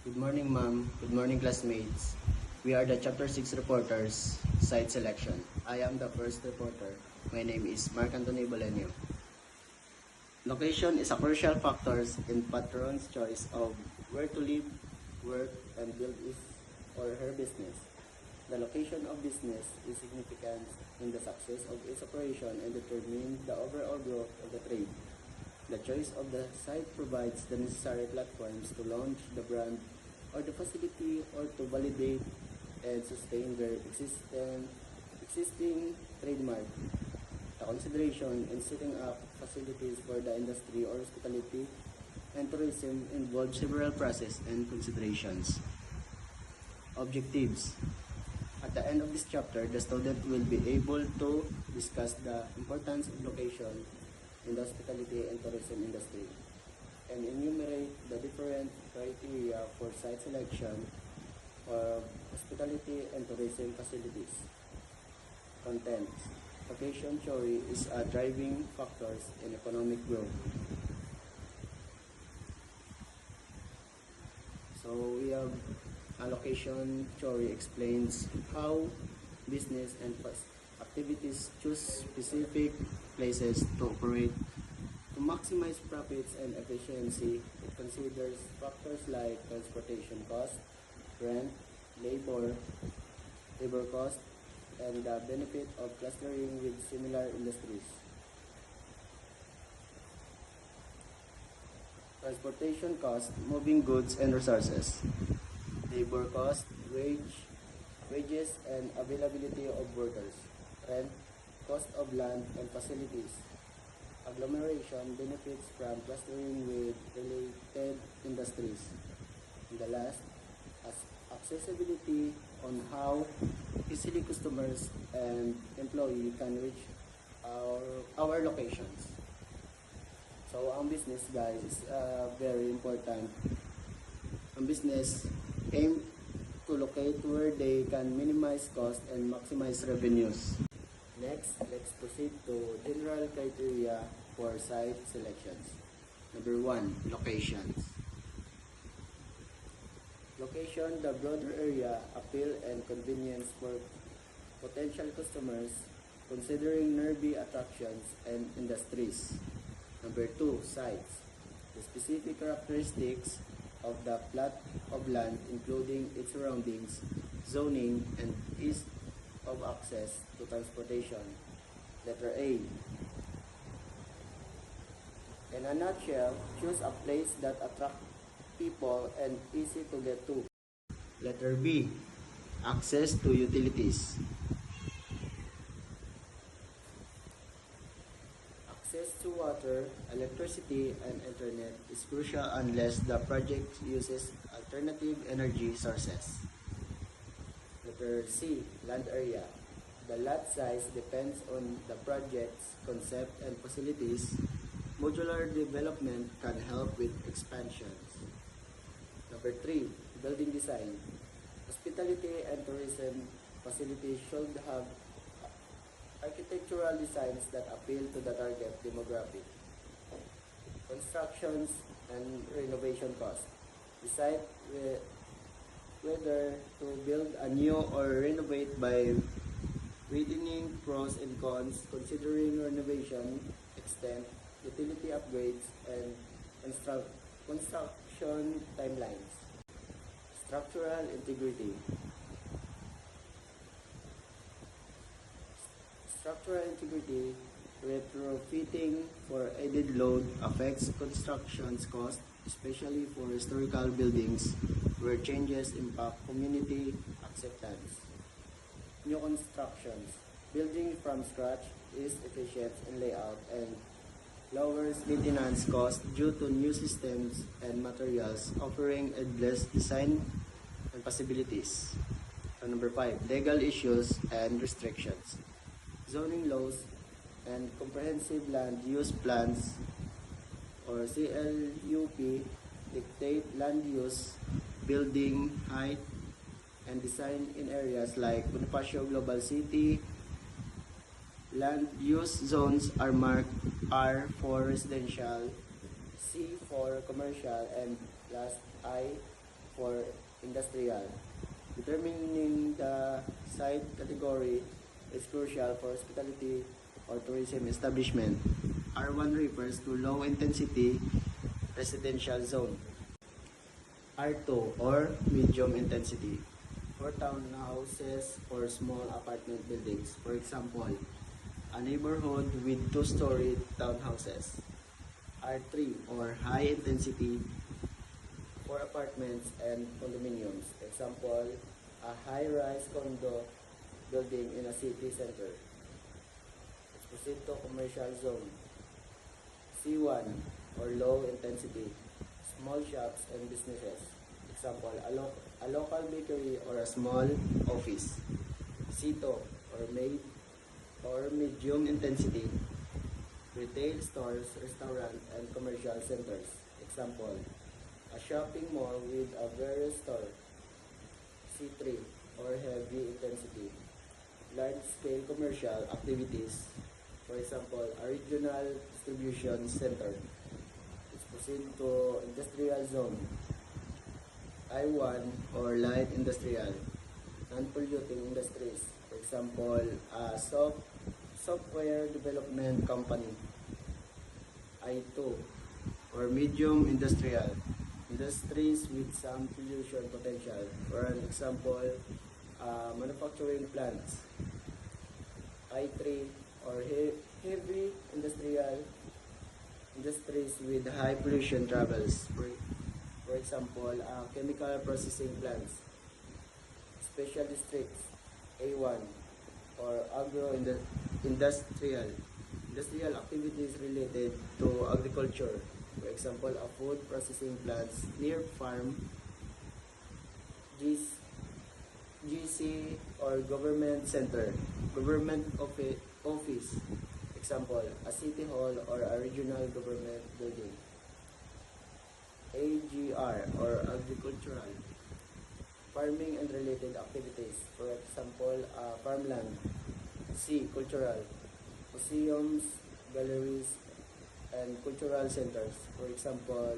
Good morning, ma'am. Good morning, classmates. We are the Chapter 6 reporters, site selection. I am the first reporter. My name is Mark Anthony Bolenio. Location is a crucial factor in patron's choice of where to live, work, and build his or her business. The location of business is significant in the success of its operation and determines the overall growth of the trade. The choice of the site provides the necessary platforms to launch the brand or the facility or to validate and sustain their existing trademark. The consideration in setting up facilities for the industry or hospitality and tourism involves several processes and considerations. Objectives. At the end of this chapter, the student will be able to discuss the importance of location in the hospitality and tourism industry and enumerate the different criteria for site selection for hospitality and tourism facilities. Contents. Location theory is a driving factor in economic growth. So we have allocation theory explains how business and activities choose specific places to operate to maximize profits and efficiency. It considers factors like transportation cost, rent, labor cost, and the benefit of clustering with similar industries. Transportation cost, moving goods and resources. Labor cost, wages and availability of workers. Rent, cost of land and facilities. Agglomeration benefits from clustering with related industries. And the last, accessibility on how easily customers and employee can reach our locations. So ang business, guys, is very important. Ang business aim to locate where they can minimize cost and maximize revenues. Next, let's proceed to general criteria for site selections. Number 1, locations. Location, the broader area, appeal and convenience for potential customers considering nearby attractions and industries. Number 2, sites. The specific characteristics of the plot of land including its surroundings, zoning, and ease of access to transportation. Letter A. In a nutshell, choose a place that attracts people and easy to get to. Letter B. Access to utilities. Access to water, electricity, and internet is crucial unless the project uses alternative energy sources. Letter C. Land area. The lot size depends on the project's concept and facilities. Modular development can help with expansions. Number 3. Building design. Hospitality and tourism facilities should have architectural designs that appeal to the target demographic. Constructions and renovation cost. Decide whether to build a new or renovate by weighing pros and cons, considering renovation, extent, utility upgrades, and construction timelines. Structural integrity. Structural integrity, retrofitting for added load affects construction's cost, especially for historical buildings where changes impact community acceptance. New constructions. Building from scratch is efficient in layout and lowers maintenance costs due to new systems and materials, offering endless design and possibilities. And number 5, legal issues and restrictions. Zoning laws and comprehensive land use plans or CLUP dictate land use, building height, and design in areas like Bonifacio Global City. Land use zones are marked R for residential, C for commercial, and last I for industrial. Determining the site category is crucial for hospitality or tourism establishment. R1 refers to low intensity residential zone. R2 or medium intensity for townhouses or small apartment buildings. For example, a neighborhood with two-story townhouses. R3 or high intensity for apartments and condominiums. Example, a high-rise condo building in a city center. Let's proceed to commercial zone. C1 or low intensity, small shops and businesses. Example, a local bakery or a small office. C2 or medium intensity, retail stores, restaurant and commercial centers. Example, a shopping mall with a various store. C3 or heavy intensity, large-scale commercial activities. For example, a regional distribution center. Let's proceed to industrial zone. I1 or light industrial, non-polluting industries. For example, a software development company. I2 or medium industrial, industries with some pollution potential. For an example, manufacturing plants. I3 or heavy industrial, industries with high pollution travels. For example, chemical processing plants. Special districts. A1 or agro-industrial, industrial activities related to agriculture. For example, a food processing plants near farm. GC or government center, government office. Example, a city hall or a regional government building. AGR or agricultural, farming and related activities. For example, farmland. C, cultural, museums, galleries, and cultural centers. For example,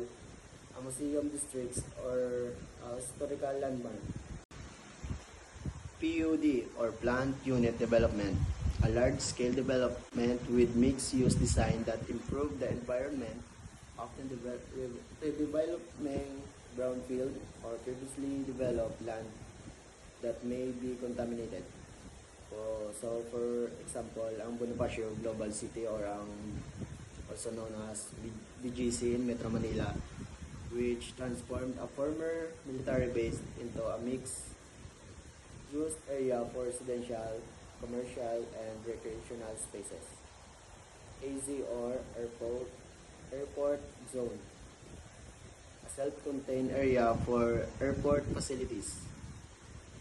a museum districts or historical landmark. PUD or plant unit development, a large-scale development with mixed-use design that improve the environment, often redeveloping brownfield or previously developed land that may be contaminated. So for example, ang Bonifacio Global City or ang also known as BGC in Metro Manila, which transformed a former military base into a mixed-use area for residential, commercial, and recreational spaces. AZ or airport zone, a self-contained area for airport facilities.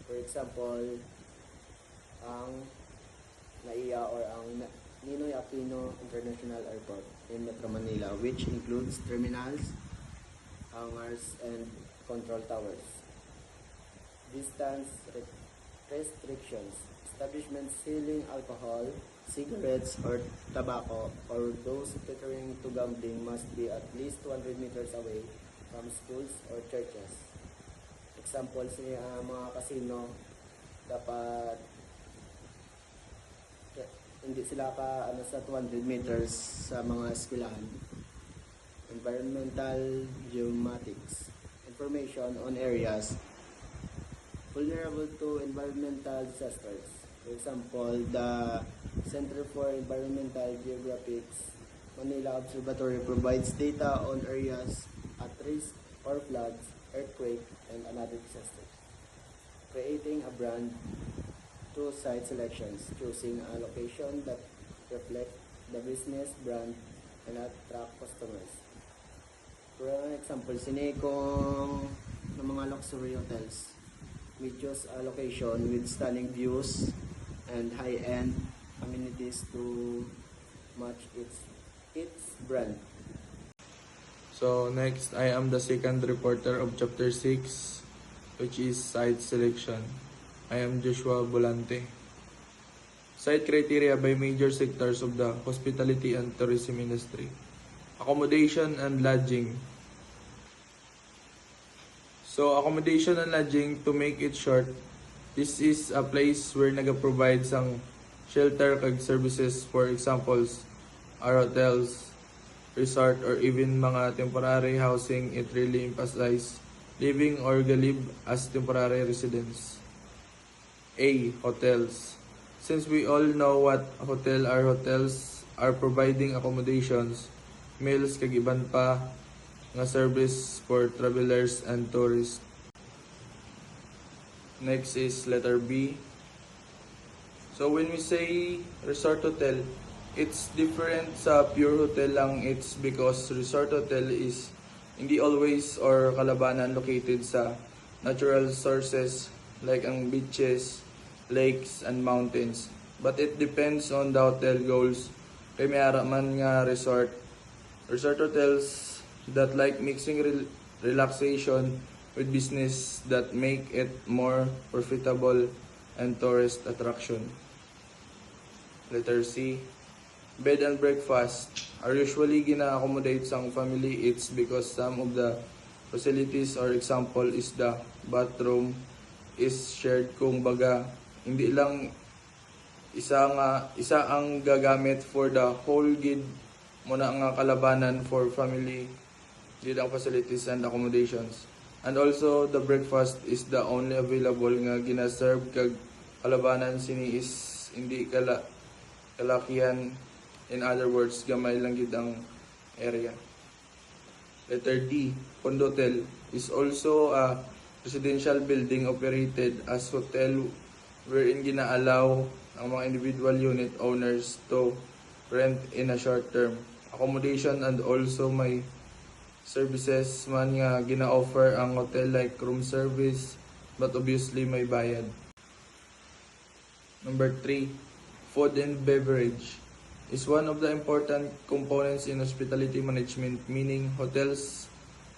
For example, ang NAIA or ang Ninoy Aquino International Airport in Metro Manila, which includes terminals, hangars, and control towers. Distance restrictions, establishments selling alcohol, cigarettes, or tobacco, or those catering to gambling must be at least 200 meters away from schools or churches. Example, mga casino, dapat hindi sila sa 200 meters sa mga eskwelahan. Environmental geomatics, information on areas vulnerable to environmental disasters. For example, the Center for Environmental Geographics Manila Observatory provides data on areas at risk for floods, earthquake, and another disasters. Creating a brand to site selections, choosing a location that reflect the business brand and attract customers. For example, sinekong ng mga luxury hotels, we choose a location with stunning views and high-end amenities to match its brand. So next, I am the second reporter of Chapter 6, which is site selection. I am Joshua Bolante. Site criteria by major sectors of the hospitality and tourism industry. Accommodation and lodging. So, accommodation and lodging, to make it short, this is a place where naga-provide sang shelter kag services. For examples, are hotels, resort, or even mga temporary housing. It really emphasize living or galib as temporary residence. A. Hotels. Since we all know what hotels are providing accommodations, meals kag iban pa nga service for travelers and tourists. Next is letter B. So when we say resort hotel, it's different sa pure hotel lang. It's because resort hotel is hindi always or kalabanan located sa natural sources like ang beaches, lakes, and mountains. But it depends on the hotel goals. Kay may ara man nga resort hotels that like mixing relaxation with business that make it more profitable and tourist attraction. Letter C. Bed and breakfast are usually gina-accommodate sa family. It's because some of the facilities, or example is the bathroom is shared, kung baga hindi lang isa ang gagamit for the whole gid mo na nga kalabanan for family did ang facilities and accommodations. And also the breakfast is the only available nga ginaserve kag kalabanan sini is hindi kalakihan. In other words, gamay lang gid ang area. Letter D. Condotel is also a residential building operated as hotel wherein gina-allow ang mga individual unit owners to rent in a short term accommodation, and also may services man nga gina-offer ang hotel like room service, but obviously may bayad. Number 3, food and beverage is one of the important components in hospitality management, meaning hotels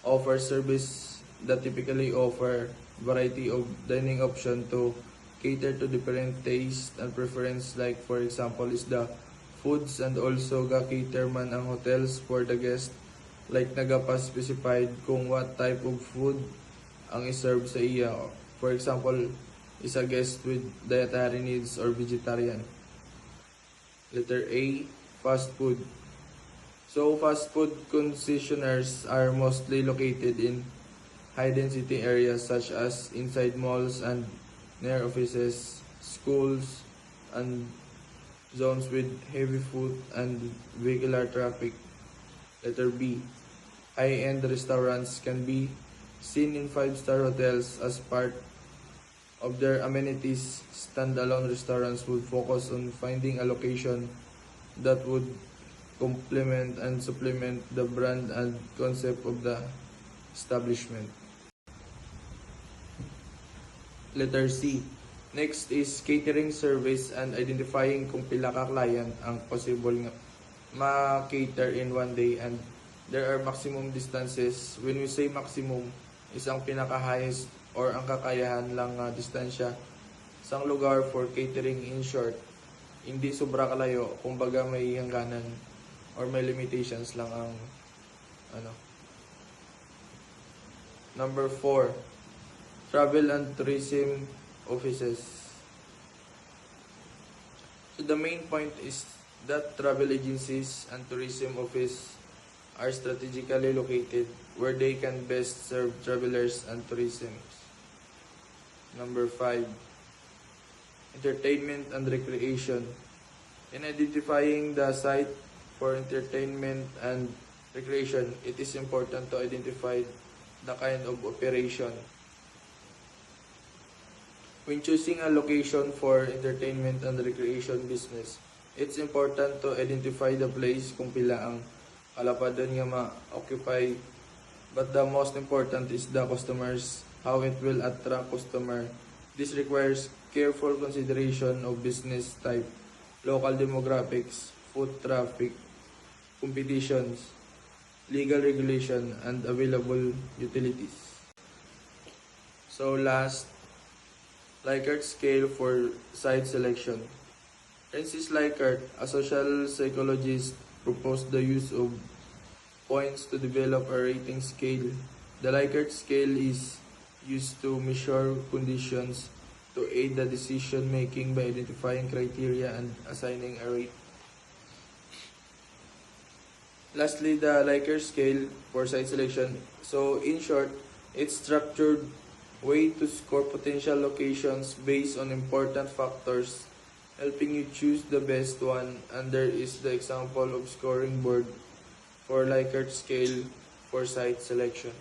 offer service that typically offer variety of dining option to cater to different taste and preference. Like for example is the foods, and also ga cater man ang hotels for the guest, like nagapa-specified kung what type of food ang iserve sa iya. For example, is a guest with dietary needs or vegetarian. Letter A, fast food. So fast food concessionaires are mostly located in high density areas such as inside malls and near offices, schools, and zones with heavy foot and vehicular traffic. Letter B, high-end restaurants can be seen in 5-star hotels as part of their amenities. Standalone restaurants would focus on finding a location that would complement and supplement the brand and concept of the establishment. Letter C. Next is catering service and identifying kung pila ka client ang possible nga ma-cater in one day, and there are maximum distances. When we say maximum, is ang pinaka-highest or ang kakayahan lang distansya sa lugar for catering. In short, hindi sobra kalayo, kumbaga may hangganan or may limitations lang ang Number 4, travel and tourism offices. So the main point is that travel agencies and tourism office are strategically located where they can best serve travelers and tourism. Number 5, entertainment and recreation. In identifying the site for entertainment and recreation, it is important to identify the kind of operation. When choosing a location for entertainment and recreation business, it's important to identify the place kung pila ang kalapadan nga ma-occupy. But the most important is the customers, how it will attract customer. This requires careful consideration of business type, local demographics, foot traffic, competitions, legal regulation, and available utilities. So last, Likert scale for site selection. Francis Likert, a social psychologist, proposed the use of points to develop a rating scale. The Likert scale is used to measure conditions to aid the decision making by identifying criteria and assigning a rate. Lastly, the Likert scale for site selection. So in short, it's structured way to score potential locations based on important factors, helping you choose the best one. And there is the example of scoring board for Likert scale for site selection.